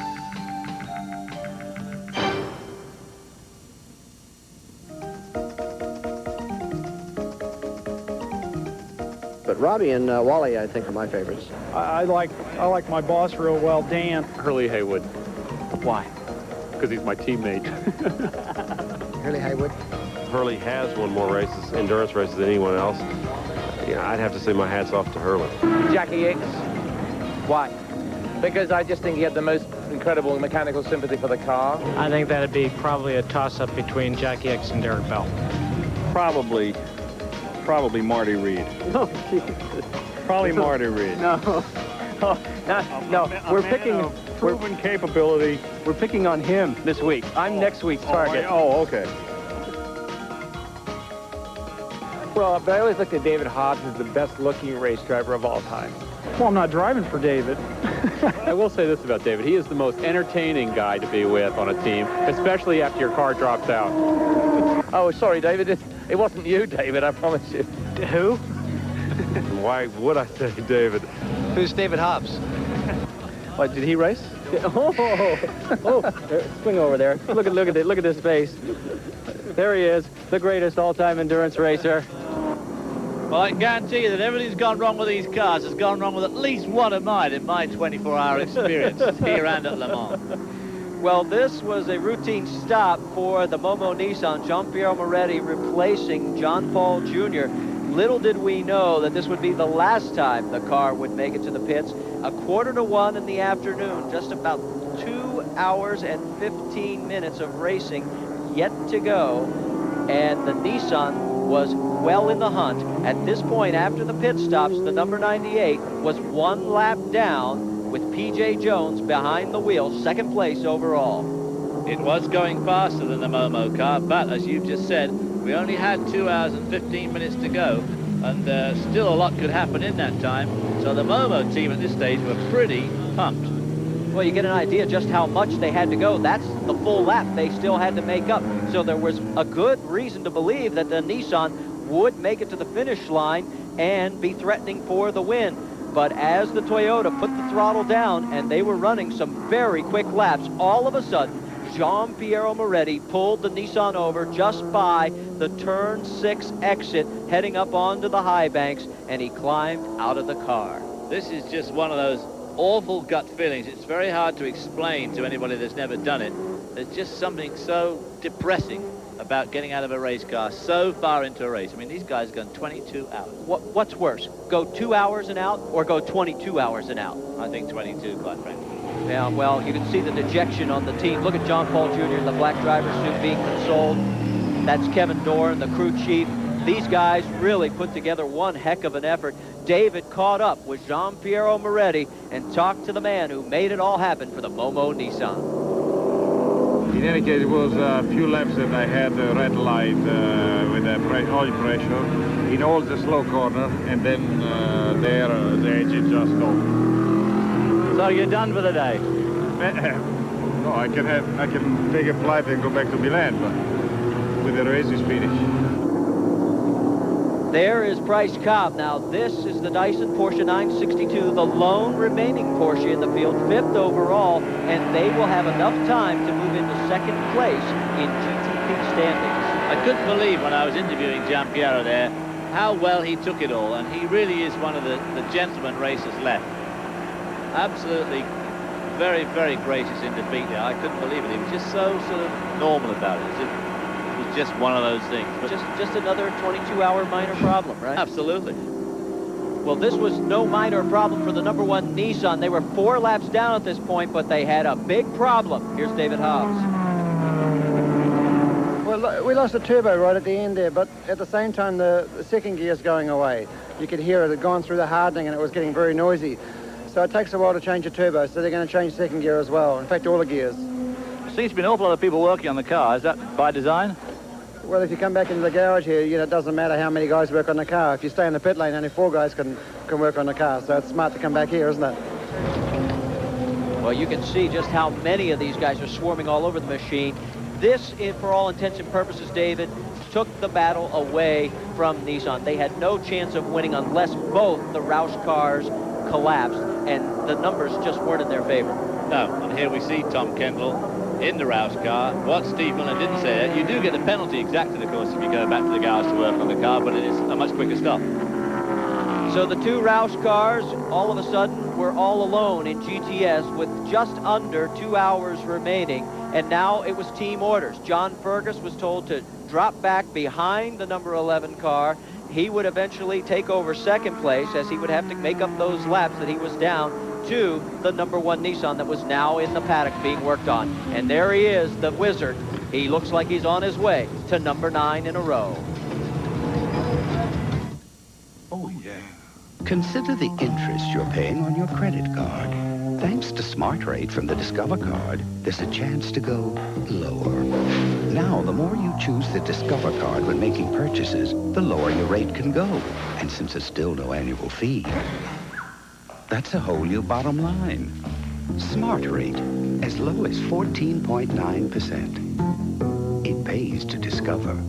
but Robbie and Wally, I think, are my favorites. I like my boss real well, Dan. Hurley Haywood. Why? Because he's my teammate. Hurley Haywood. Hurley has won more races, endurance races, than anyone else. Yeah, I'd have to say my hat's off to Hurley. Jackie X. Why? Because I just think he had the most incredible mechanical sympathy for the car. I think that'd be probably a toss-up between Jackie X and Derek Bell. Probably Marty Reed. Oh, Jesus. Probably Marty Reed. No. Oh, no. We're picking proven capability. We're picking on him this week. I'm next week's target. Oh, okay. Well, but I always looked at David Hobbs as the best-looking race driver of all time. Well, I'm not driving for David. I will say this about David. He is the most entertaining guy to be with on a team, especially after your car drops out. Oh, sorry, David. It wasn't you, David, I promise you. Who? Why would I say David? Who's David Hobbs? What, did he race? Oh, swing over there. Look at this face. There he is, the greatest all-time endurance racer. Well, I can guarantee you that everything's gone wrong with these cars has gone wrong with at least one of mine in my 24-hour experience here and at Le Mans. Well, this was a routine stop for the Momo Nissan. Jean-Pierre Moretti replacing John Paul Jr. Little did we know that this would be the last time the car would make it to the pits. 1:45 in the afternoon, just about 2 hours and 15 minutes of racing yet to go, and the Nissan was well in the hunt. At this point, after the pit stops, the number 98 was 1 lap down with P.J. Jones behind the wheel, second place overall. It was going faster than the Momo car, but as you've just said, we only had 2 hours and 15 minutes to go, and still a lot could happen in that time. So the Momo team at this stage were pretty pumped. Well, you get an idea just how much they had to go. That's the full lap they still had to make up. So there was a good reason to believe that the Nissan would make it to the finish line and be threatening for the win. But as the Toyota put the throttle down and they were running some very quick laps, all of a sudden, Jean-Pierre Moretti pulled the Nissan over just by the turn 6 exit, heading up onto the high banks, and he climbed out of the car. This is just one of those awful gut feelings. It's very hard to explain to anybody that's never done it. There's just something so depressing about getting out of a race car so far into a race. I mean, these guys have gone 22 hours. What's worse, go 2 hours and out or go 22 hours and out? I think 22, quite frankly. Yeah, well, you can see the dejection on the team. Look at John Paul Jr. in the black driver's suit being consoled. That's Kevin Dorn, the crew chief. These guys really put together one heck of an effort. David caught up with Jean-Pierre Moretti and talked to the man who made it all happen for the Momo Nissan. In any case, it was a few laps that I had the red light with the oil pressure in all the slow corner, and then there the engine just stopped. So you're done for the day? No, I can take a flight and go back to Milan, but with the race is finished. There is Bryce Cobb. Now, this is the Dyson Porsche 962, the lone remaining Porsche in the field, 5th overall, and they will have enough time to move into 2nd place in GTP standings. I couldn't believe when I was interviewing Jean-Pierre there how well he took it all, and he really is one of the gentleman racers left. Absolutely very, very gracious in defeat there. I couldn't believe it. He was just so sort of normal about it. It was just one of those things. But just another 22-hour minor problem, right? Absolutely. Well, this was no minor problem for the number 1 Nissan. They were 4 laps down at this point, but they had a big problem. Here's David Hobbs. Well, we lost the turbo right at the end there, but at the same time, the second gear's going away. You could hear it had gone through the hardening and it was getting very noisy. So it takes a while to change the turbo, so they're going to change second gear as well. In fact, all the gears. Seems to be an awful lot of people working on the car. Is that by design? Well, if you come back into the garage here, you know, it doesn't matter how many guys work on the car. If you stay in the pit lane, only 4 guys can work on the car. So it's smart to come back here, isn't it? Well, you can see just how many of these guys are swarming all over the machine. This, for all intents and purposes, David, took the battle away from Nissan. They had no chance of winning unless both the Roush cars collapsed, and the numbers just weren't in their favor. No, and here we see Tom Kendall in the Roush car. What Steve Miller didn't say, you do get the penalty exacted, of course, if you go back to the garage to work on the car, but it is a much quicker stop. So the two Roush cars, all of a sudden, were all alone in GTS with just under 2 hours remaining. And now it was team orders. John Fergus was told to drop back behind the number 11 car. He would eventually take over second place, as he would have to make up those laps that he was down to the number 1 Nissan that was now in the paddock being worked on. And there he is, the wizard. He looks like he's on his way to number 9 in a row. Oh, yeah. Consider the interest you're paying on your credit card. Thanks to Smart Rate from the Discover card, there's a chance to go lower. Now, the more you choose the Discover card when making purchases, the lower your rate can go. And since there's still no annual fee, that's a whole new bottom line. Smart Rate, as low as 14.9%. It pays to Discover,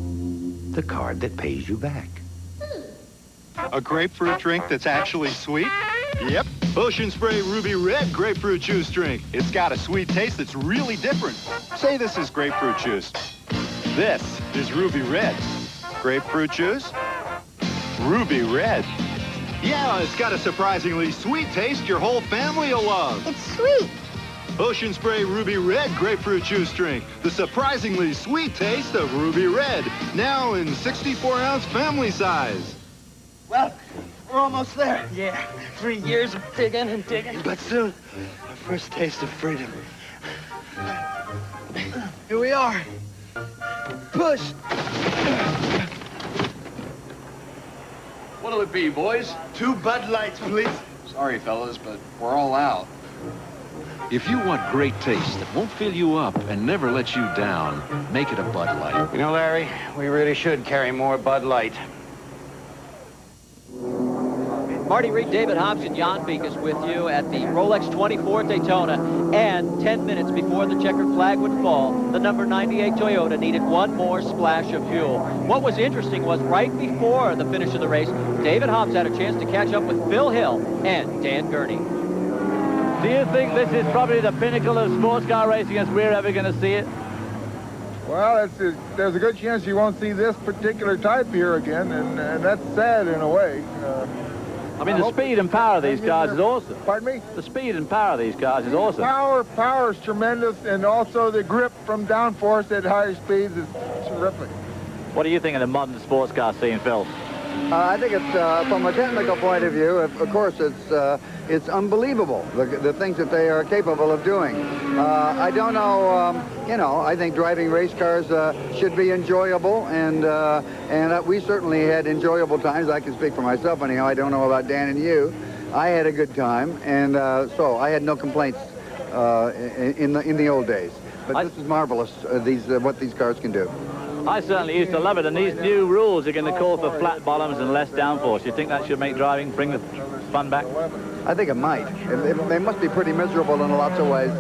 the card that pays you back. A grapefruit drink that's actually sweet? Yep. Ocean Spray Ruby Red Grapefruit Juice Drink. It's got a sweet taste that's really different. Say this is grapefruit juice. This is Ruby Red. Grapefruit juice? Ruby Red. Yeah, it's got a surprisingly sweet taste your whole family will love. It's sweet. Ocean Spray Ruby Red Grapefruit Juice Drink. The surprisingly sweet taste of Ruby Red. Now in 64-ounce family size. Well, we're almost there. Yeah, 3 years of digging and digging. But soon, our first taste of freedom. Here we are. Push. What'll it be, boys? 2 Bud Lights, please. Sorry, fellas, but we're all out. If you want great taste that won't fill you up and never let you down, make it a Bud Light. You know, Larry, we really should carry more Bud Light. Marty Reed, David Hobbs, and Jan Beek is with you at the Rolex 24 at Daytona. And 10 minutes before the checkered flag would fall, the number 98 Toyota needed one more splash of fuel. What was interesting was right before the finish of the race, David Hobbs had a chance to catch up with Phil Hill and Dan Gurney. Do you think this is probably the pinnacle of sports car racing as we're ever going to see it? Well, there's a good chance you won't see this particular type here again, and that's sad in a way. I mean, the speed and power of these cars is awesome. Pardon me? The speed and power of these cars is awesome. Power is tremendous, and also the grip from downforce at higher speeds is terrific. What do you think of the modern sports car scene, Phil? I think it's, from a technical point of view, of course, it's unbelievable, the things that they are capable of doing. I don't know, you know, I think driving race cars should be enjoyable, and we certainly had enjoyable times. I can speak for myself anyhow. I don't know about Dan and you. I had a good time, and so I had no complaints in the old days. But this is marvelous, what these cars can do. I certainly used to love it, and these new rules are going to call for flat bottoms and less downforce. You think that should make driving, bring the fun back? I think it might. They must be pretty miserable in lots of ways.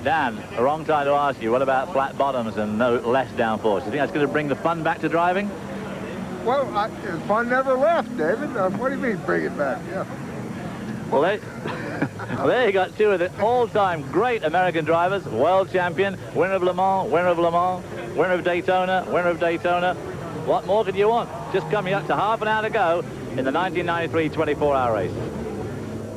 Dan, the wrong time to ask you, what about flat bottoms and less downforce? You think that's going to bring the fun back to driving? Well, fun never left, David. What do you mean, bring it back? Yeah. Well, there you got two of the all-time great American drivers, world champion, winner of Le Mans, winner of Le Mans, winner of Daytona, winner of Daytona. What more could you want? Just coming up to half an hour to go in the 1993 24-hour race.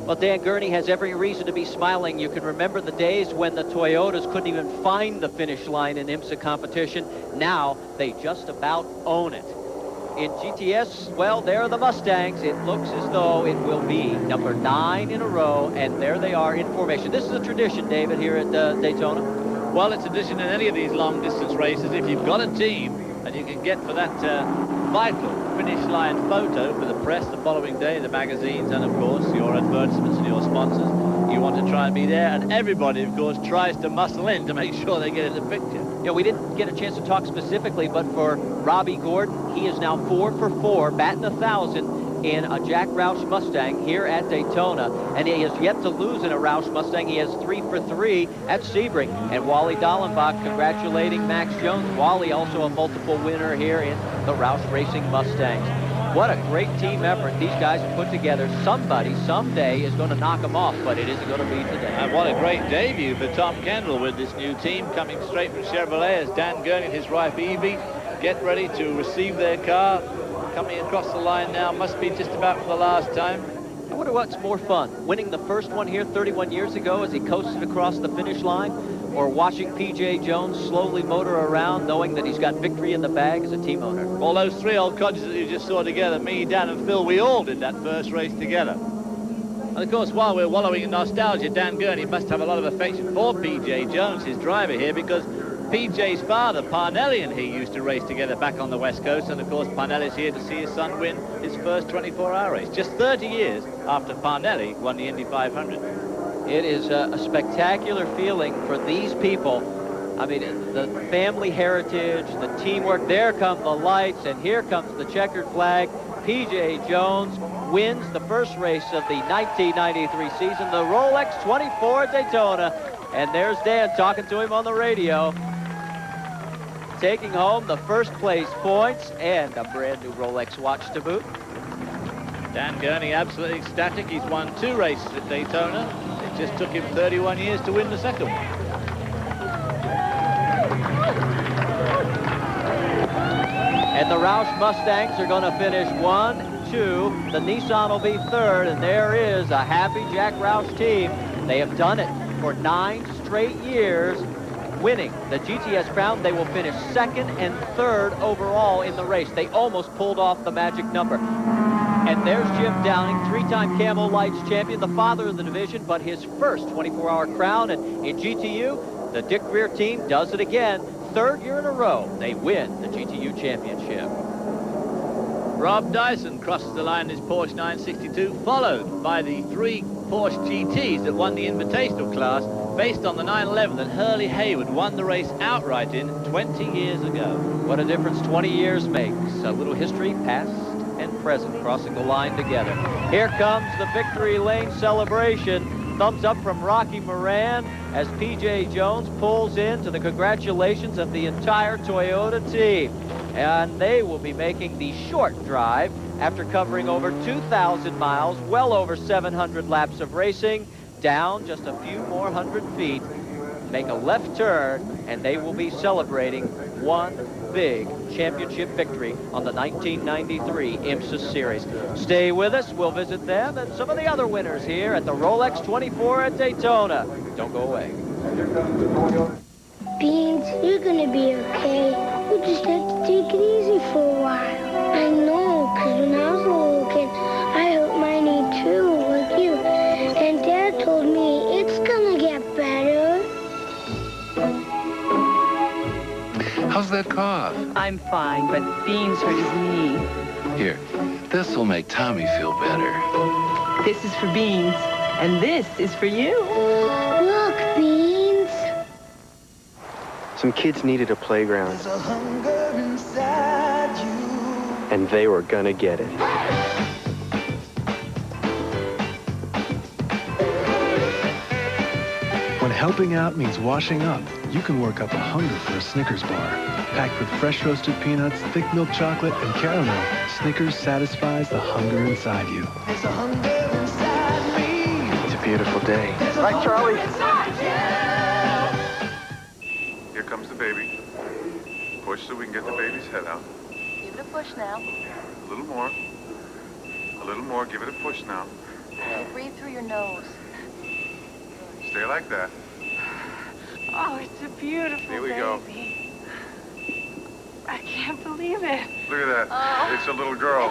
Well, Dan Gurney has every reason to be smiling. You can remember the days when the Toyotas couldn't even find the finish line in IMSA competition. Now they just about own it. In GTS, well, there are the Mustangs. It looks as though it will be number 9 in a row, and there they are in formation. This is a tradition, David, here at Daytona. Well, it's a tradition in any of these long-distance races. If you've got a team and you can get for that vital finish line photo for the press the following day, the magazines, and, of course, your advertisements and your sponsors, you want to try and be there. And everybody, of course, tries to muscle in to make sure they get in the picture. Yeah, we didn't get a chance to talk specifically, but for Robbie Gordon, he is now 4 for 4, batting 1,000 in a Jack Roush Mustang here at Daytona, and he has yet to lose in a Roush Mustang. He has 3 for 3 at Sebring. And Wally Dallenbach congratulating Max Jones. Wally also a multiple winner here in the Roush Racing Mustangs. What a great team effort these guys have put together. Somebody someday is going to knock them off, but it isn't going to be today. And what a great debut for Tom Kendall with this new team coming straight from Chevrolet as Dan Gurney and his wife Evie get ready to receive their car. coming across the line now. Must be just about for the last time. I wonder what's more fun, winning the first one here 31 years ago as he coasted across the finish line, or watching P.J. Jones slowly motor around knowing that he's got victory in the bag as a team owner. All those three old codgers that you just saw together, me, Dan and Phil, we all did that first race together. And of course, while we're wallowing in nostalgia, Dan Gurney must have a lot of affection for P.J. Jones, his driver here, because P.J.'s father, Parnelli, and he used to race together back on the West Coast, and of course Parnelli's here to see his son win his first 24-hour race, just 30 years after Parnelli won the Indy 500. It is a spectacular feeling for these people. I mean, the family heritage, the teamwork. There come the lights, and here comes the checkered flag. P.J. Jones wins the first race of the 1993 season, the Rolex 24 at Daytona. And there's Dan talking to him on the radio, taking home the first place points and a brand new Rolex watch to boot. Dan Gurney absolutely ecstatic. He's won 2 races at Daytona. It just took him 31 years to win the second one. And the Roush Mustangs are going to finish 1, 2. The Nissan will be 3rd, and there is a happy Jack Roush team. They have done it for 9 straight years, winning the GTS crown. They will finish 2nd and 3rd overall in the race. They almost pulled off the magic number. And there's Jim Downing, 3-time Camel Lights champion, the father of the division, but his first 24-hour crown. And in GTU, the Dick Greer team does it again. 3rd year in a row, they win the GTU championship. Rob Dyson crosses the line in his Porsche 962, followed by the 3 Porsche GTs that won the Invitational class, based on the 911 that Hurley Haywood won the race outright in 20 years ago. What a difference 20 years makes. A little history, past and present, crossing the line together. Here comes the victory lane celebration. Thumbs up from Rocky Moran as P.J. Jones pulls in to the congratulations of the entire Toyota team. And they will be making the short drive after covering over 2,000 miles, well over 700 laps of racing, down just a few more 100 feet, make a left turn, and they will be celebrating one big championship victory on the 1993 IMSA Series. Stay with us. We'll visit them and some of the other winners here at the Rolex 24 at Daytona. Don't go away. Beans, you're gonna be okay. You just have to take it easy for a while. I know, because when I was a little kid, I hurt my knee too, like you. And Dad told me it's gonna get better. How's that cough? I'm fine, but Beans hurt his knee. Here, this will make Tommy feel better. This is for Beans, and this is for you. Look, Beans. Some kids needed a playground, and they were gonna get it. When helping out means washing up, you can work up a hunger for a Snickers bar. Packed with fresh roasted peanuts, thick milk chocolate, and caramel, Snickers satisfies the hunger inside you. There's a hunger inside me. It's a beautiful day. Right, Charlie? Here comes the baby. Push so we can get the baby's head out. Give it a push now. A little more. A little more. Give it a push now. Breathe through your nose. Stay like that. Oh, it's a beautiful Here we baby. go. I can't believe it. Look at that. Oh. It's a little girl.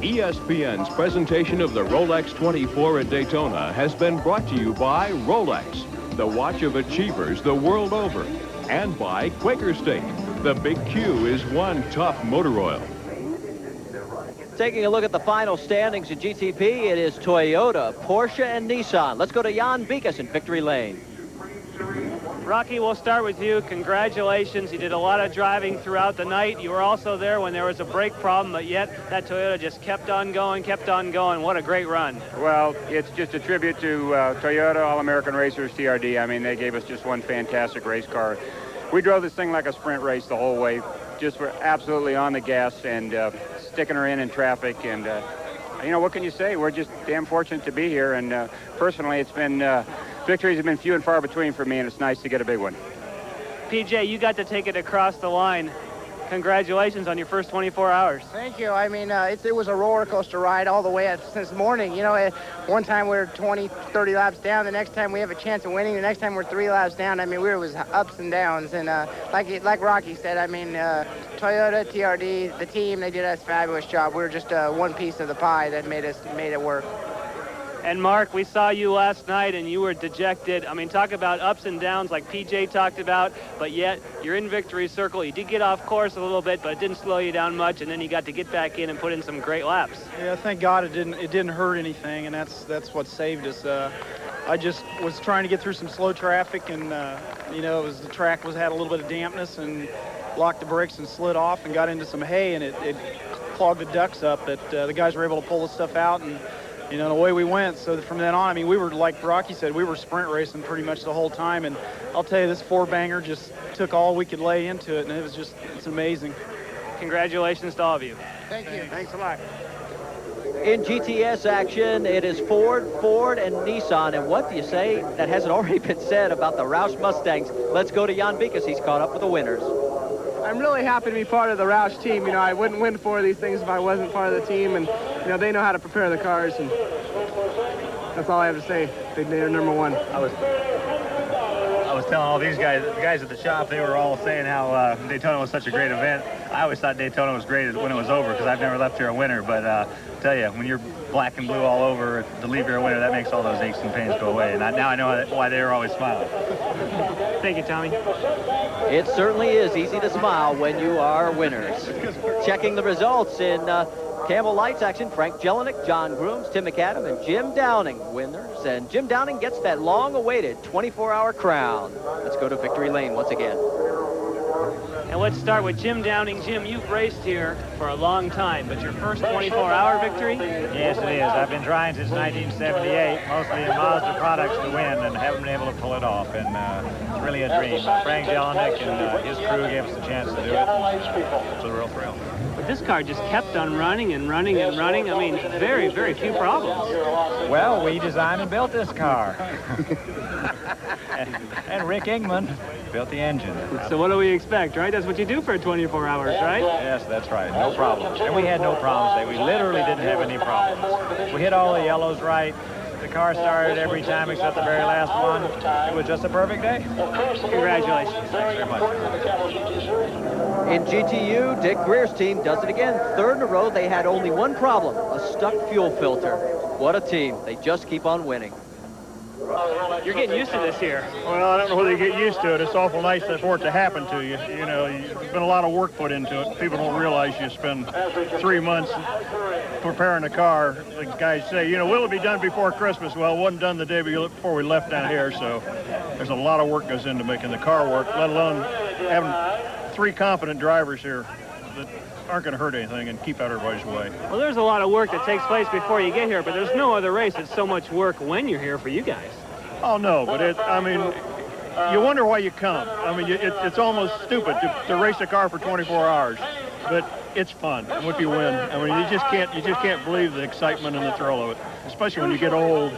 ESPN's presentation of the Rolex 24 at Daytona has been brought to you by Rolex, the watch of achievers the world over, and by Quaker State. The Big Q is one tough motor oil. Taking a look at the final standings in GTP, it is Toyota, Porsche, and Nissan. Let's go to Jan Beekes in victory lane. Rocky, we'll start with you. Congratulations. You did a lot of driving throughout the night. You were also there when there was a brake problem, but yet that Toyota just kept on going, kept on going. What a great run. Well, it's just a tribute to Toyota, All-American Racers, TRD. I mean, they gave us just one fantastic race car. We drove this thing like a sprint race the whole way. Just were absolutely on the gas and sticking her in traffic, and You know, what can you say? We're just damn fortunate to be here, and personally, it's been victories have been few and far between for me, and it's nice to get a big one. PJ, you got to take it across the line. Congratulations on your first 24 hours. Thank you. I mean, it was a roller coaster ride all the way up since morning. You know, one time we were 20, 30 laps down. The next time we have a chance of winning. The next time we're 3 laps down. I mean, we was ups and downs. And like Rocky said, I mean, Toyota, TRD, the team, they did a fabulous job. We were just one piece of the pie that made it work. And Mark, we saw you last night and you were dejected. I mean, talk about ups and downs like PJ talked about, but yet you're in victory circle. You did get off course a little bit, but it didn't slow you down much, and then you got to get back in and put in some great laps. Yeah, thank God it didn't hurt anything, and that's what saved us. I just was trying to get through some slow traffic, and you know, the track had a little bit of dampness, and locked the brakes and slid off and got into some hay, and it clogged the ducts up. But the guys were able to pull the stuff out, and you know, the way we went. So from then on, I mean, we were, like Rocky said, we were sprint racing pretty much the whole time. And I'll tell you, this four-banger just took all we could lay into it, and it's amazing. Congratulations to all of you. Thank you. Thanks a lot. In GTS action, it is Ford, and Nissan. And what do you say that hasn't already been said about the Roush Mustangs? Let's go to Jan Vikas. He's caught up with the winners. I'm really happy to be part of the Roush team. You know, I wouldn't win 4 of these things if I wasn't part of the team. And, you know, they know how to prepare the cars. And that's all I have to say. They're number one. I was telling all these guys, the guys at the shop, they were all saying how Daytona was such a great event. I always thought Daytona was great when it was over because I've never left here a winner. But I tell you, when you're black and blue all over, to leave here a winner, that makes all those aches and pains go away. And now I know why they were always smiling. Thank you, Tommy. It certainly is easy to smile when you are winners. Checking the results in Camel Lights action, Frank Jelinek, John Grooms, Tim McAdam, and Jim Downing winners. And Jim Downing gets that long-awaited 24-hour crown. Let's go to Victory Lane once again. And let's start with Jim Downing. Jim, you've raced here for a long time, but your first 24-hour victory? Yes, it is. I've been trying since 1978, mostly in Mazda products to win, and haven't been able to pull it off. And it's really a dream. Frank Jelinek and his crew gave us the chance to do it. It's a real thrill. But this car just kept on running and running and running. I mean, very, very few problems. Well, we designed and built this car. and Rick Ingman built the engine. So what do we expect, right? That's what you do for 24 hours, right? Yes, that's right. No problems. And we had no problems today. We literally didn't have any problems. We hit all the yellows right. The car started every time except the very last one. It was just a perfect day. Congratulations. Thanks very much. In GTU, Dick Greer's team does it again. Third in a row, they had only one problem, a stuck fuel filter. What a team. They just keep on winning. You're getting used to this here. Well, I don't know whether you get used to it. It's awful nice for it to happen to you. You know, there's been a lot of work put into it. People don't realize you spend 3 months preparing a car. The guys say, you know, will it be done before Christmas? Well, it wasn't done the day before we left down here, so there's a lot of work goes into making the car work, let alone having 3 competent drivers here that aren't going to hurt anything and keep out everybody's way. Well, there's a lot of work that takes place before you get here, but there's no other race that's so much work when you're here for you guys. Oh, no, but I mean, you wonder why you come. I mean, it's almost stupid to race a car for 24 hours, but it's fun if you win. I mean, you just can't believe the excitement and the thrill of it, especially when you get old.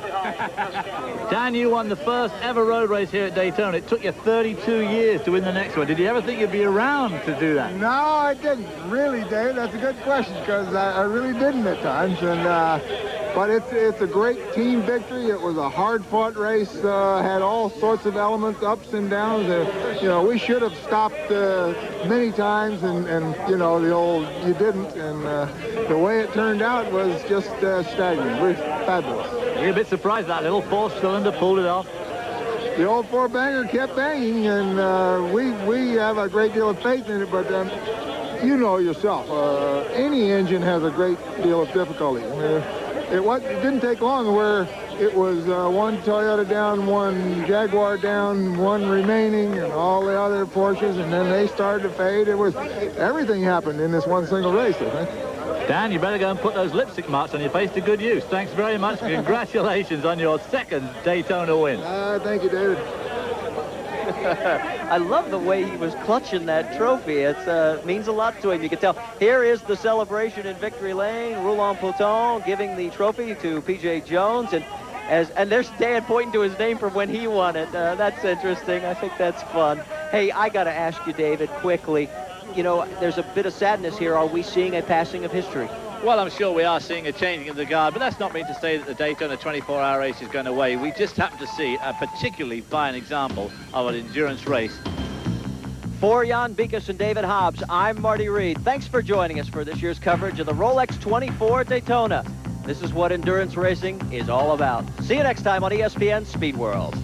Dan, you won the first ever road race here at Daytona. It took you 32 years to win the next one. Did you ever think you'd be around to do that? No, I didn't. Really, Dave, that's a good question, because I really didn't at times. And but it's a great team victory. It was a hard-fought race, had all sorts of elements, ups and downs. You know, we should have stopped many times, and you know, the old you didn't. And the way it turned out was just staggering. We're fabulous. You're a bit surprised that little 4-cylinder pulled it off. The old 4-banger kept banging, and we have a great deal of faith in it, but you know yourself, any engine has a great deal of difficulty. It didn't take long where it was one Toyota down, one Jaguar down, one remaining, and all the other Porsches, and then they started to fade. Everything happened in this one single race, I think. Dan, you better go and put those lipstick marks on your face to good use. Thanks very much. Congratulations on your second Daytona win. Thank you, David. I love the way he was clutching that trophy. It means a lot to him. You can tell. Here is the celebration in Victory Lane. Roulant Pouton giving the trophy to P.J. Jones. And there's Dan pointing to his name from when he won it. That's interesting. I think that's fun. Hey, I got to ask you, David, quickly. You know, there's a bit of sadness here. Are we seeing a passing of history? Well, I'm sure we are seeing a changing of the guard, but that's not mean to say that the Daytona 24-hour race is going away. We just happen to see a particularly fine example of an endurance race. For Jan Beekes and David Hobbs, I'm Marty Reed. Thanks for joining us for this year's coverage of the Rolex 24 Daytona. This is what endurance racing is all about. See you next time on ESPN Speed World.